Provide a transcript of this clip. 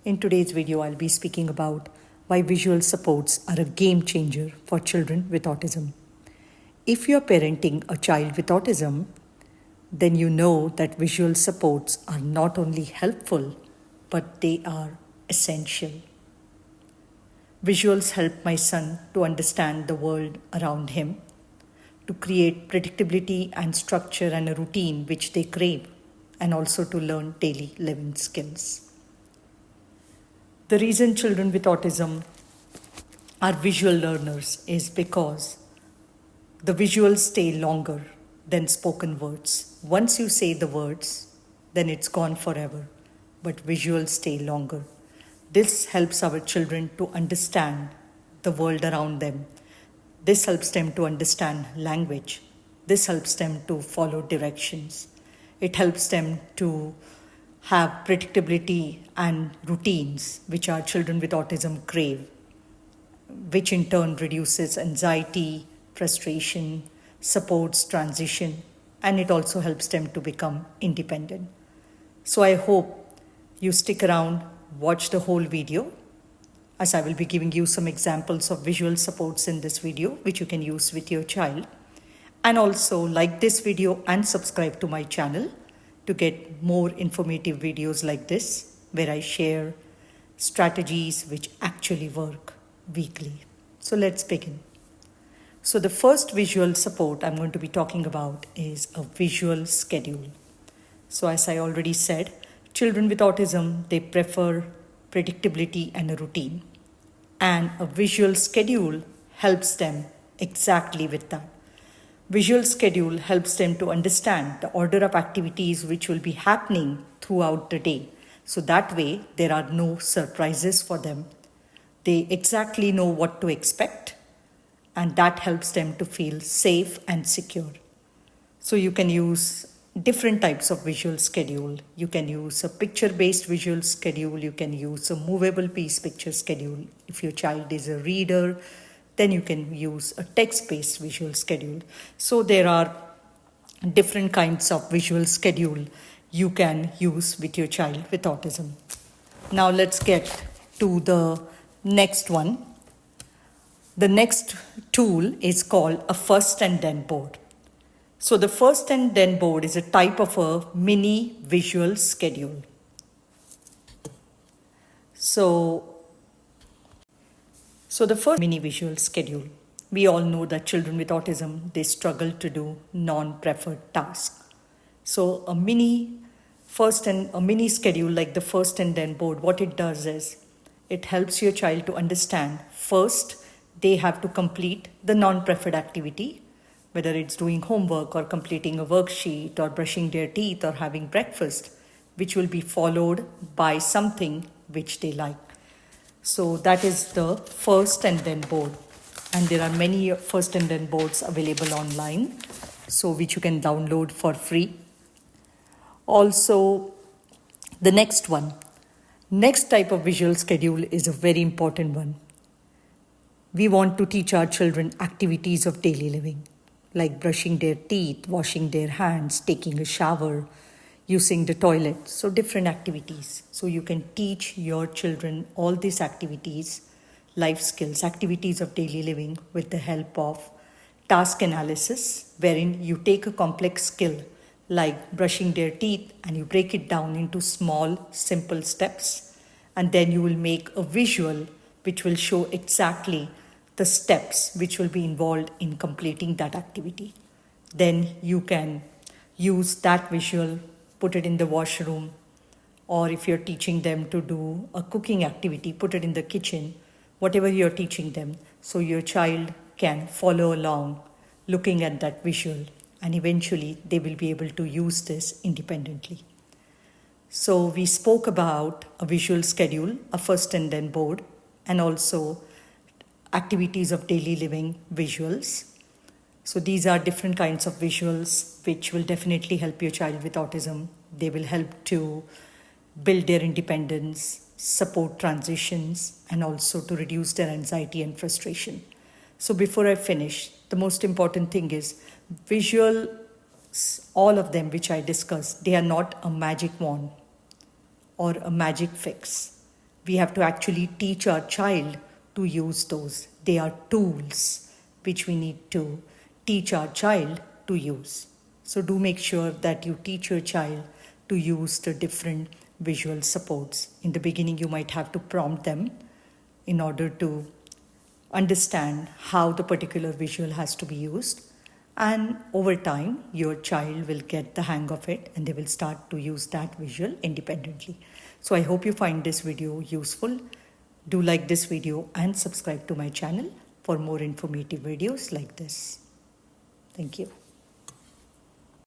In today's video, I'll be speaking about why visual supports are a game changer for children with autism. If you're parenting a child with autism, then you know that visual supports are not only helpful, but they are essential. Visuals help my son to understand the world around him, to create predictability and structure and a routine which they crave, and also to learn daily living skills. The reason children with autism are visual learners is because the visuals stay longer than spoken words. Once you say the words, then it's gone forever, but visuals stay longer. This helps our children to understand the world around them. This helps them to understand language. This helps them to follow directions. It helps them to have predictability and routines, which our children with autism crave, which in turn reduces anxiety, frustration, supports transition, and it also helps them to become independent. So I hope you stick around, watch the whole video, as I will be giving you some examples of visual supports in this video, which you can use with your child. And also like this video and subscribe to my channel to get more informative videos like this, where I share strategies which actually work weekly. So let's begin. So the first visual support I'm going to be talking about is a visual schedule. So as I already said, children with autism, they prefer predictability and a routine. And a visual schedule helps them exactly with that. Visual schedule helps them to understand the order of activities which will be happening throughout the day. So that way, there are no surprises for them. They exactly know what to expect, and that helps them to feel safe and secure. So you can use different types of visual schedule. You can use a picture-based visual schedule. You can use a movable piece picture schedule. If your child is a reader, then you can use a text-based visual schedule. So there are different kinds of visual schedule you can use with your child with autism. Now let's get to the next one. The next tool is called a first and then board. So the first and then board is a type of a mini visual schedule. So the first mini visual schedule. We all know that children with autism, they struggle to do non-preferred tasks. So a mini schedule like the first and then board, what it does is it helps your child to understand first they have to complete the non-preferred activity, whether it's doing homework or completing a worksheet or brushing their teeth or having breakfast, which will be followed by something which they like. So that is the first and then board. And there are many first and then boards available online, so which you can download for free. Also, the next type of visual schedule is a very important one. We want to teach our children activities of daily living, like brushing their teeth, washing their hands, taking a shower, using the toilet. So different activities. So you can teach your children all these activities, life skills, activities of daily living with the help of task analysis, wherein you take a complex skill like brushing their teeth and you break it down into small, simple steps. And then you will make a visual which will show exactly the steps which will be involved in completing that activity. Then you can use that visual, put it in the washroom, or if you're teaching them to do a cooking activity, put it in the kitchen, whatever you're teaching them, so your child can follow along looking at that visual, and eventually they will be able to use this independently. So we spoke about a visual schedule, a first and then board, and also activities of daily living visuals. So these are different kinds of visuals which will definitely help your child with autism. They will help to build their independence, support transitions, and also to reduce their anxiety and frustration. So before I finish, the most important thing is visuals, all of them which I discussed, they are not a magic wand or a magic fix. We have to actually teach our child to use those. They are tools which we need to teach our child to use. So do make sure that you teach your child to use the different visual supports. In the beginning, you might have to prompt them in order to understand how the particular visual has to be used. And over time, your child will get the hang of it and they will start to use that visual independently. So I hope you find this video useful. Do like this video and subscribe to my channel for more informative videos like this. Thank you.